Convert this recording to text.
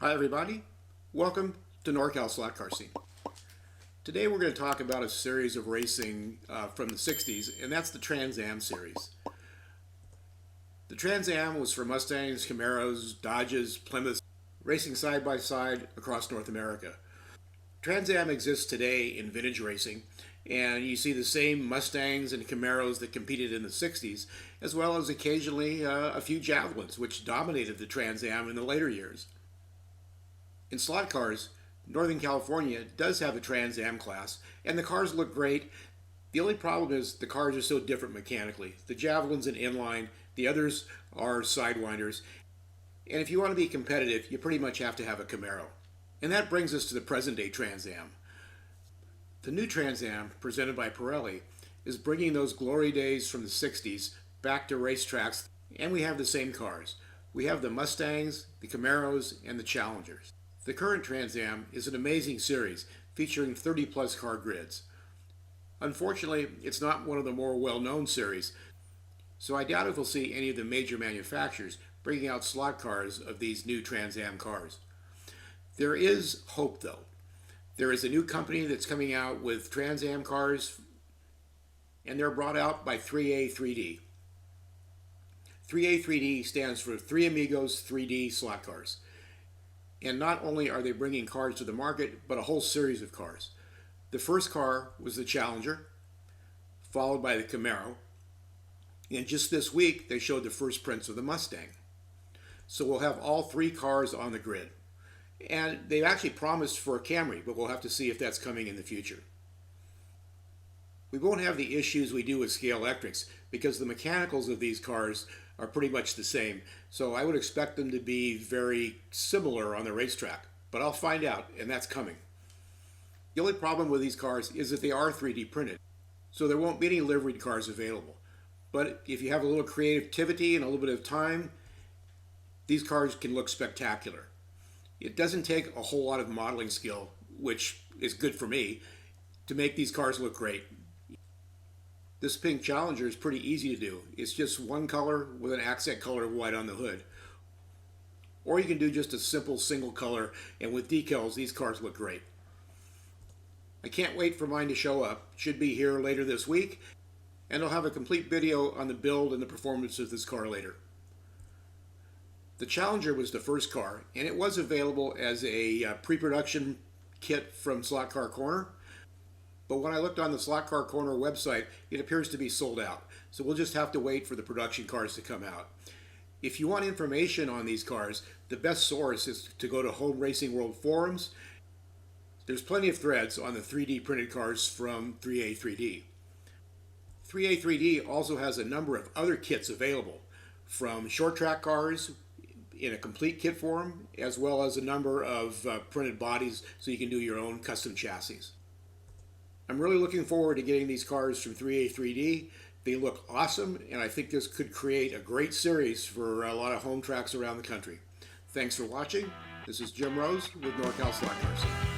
Hi everybody, welcome to NorCal Slot Car Scene. Today we're going to talk about a series of racing from the 60s, and that's the TransAm series. The TransAm was for Mustangs, Camaros, Dodges, Plymouths, racing side by side across North America. TransAm exists today in vintage racing, and you see the same Mustangs and Camaros that competed in the 60s, as well as occasionally a few Javelins, which dominated the TransAm in the later years. In slot cars, Northern California does have a TransAm class, and the cars look great. The only problem is the cars are so different mechanically. The Javelin's an inline, the others are sidewinders, and if you want to be competitive, you pretty much have to have a Camaro. And that brings us to the present-day TransAm. The new TransAm, presented by Pirelli, is bringing those glory days from the 60s back to racetracks, and we have the same cars. We have the Mustangs, the Camaros, and the Challengers. The current TransAm is an amazing series featuring 30-plus car grids. Unfortunately, it's not one of the more well-known series, so I doubt if we'll see any of the major manufacturers bringing out slot cars of these new TransAm cars. There is hope, though. There is a new company that's coming out with TransAm cars, and they're brought out by 3A3D. 3A3D stands for Three Amigos 3D Slot Cars. And not only are they bringing cars to the market, but a whole series of cars. The first car was the Challenger, followed by the Camaro, and just this week they showed the first prints of the Mustang. So we'll have all three cars on the grid. And they actually promised for a Camry, but we'll have to see if that's coming in the future. We won't have the issues we do with scale electrics because the mechanicals of these cars are pretty much the same, so I would expect them to be very similar on the racetrack, but I'll find out, and that's coming. The only problem with these cars is that they are 3D printed, so there won't be any liveried cars available. But if you have a little creativity and a little bit of time, these cars can look spectacular. It doesn't take a whole lot of modeling skill, which is good for me, to make these cars look great. This pink Challenger is pretty easy to do. It's just one color with an accent color of white on the hood. Or you can do just a simple single color, and with decals, these cars look great. I can't wait for mine to show up. It should be here later this week, and I'll have a complete video on the build and the performance of this car later. The Challenger was the first car, and it was available as a pre-production kit from Slot Car Corner. But when I looked on the Slot Car Corner website, it appears to be sold out. So we'll just have to wait for the production cars to come out. If you want information on these cars, the best source is to go to Home Racing World forums. There's plenty of threads on the 3D printed cars from 3A3D. 3A3D also has a number of other kits available, from short track cars in a complete kit form, as well as a number of printed bodies so you can do your own custom chassis. I'm really looking forward to getting these cars from 3A3D. They look awesome, and I think this could create a great series for a lot of home tracks around the country. Thanks for watching. This is Jim Rose with NorCal Slot Car Scene.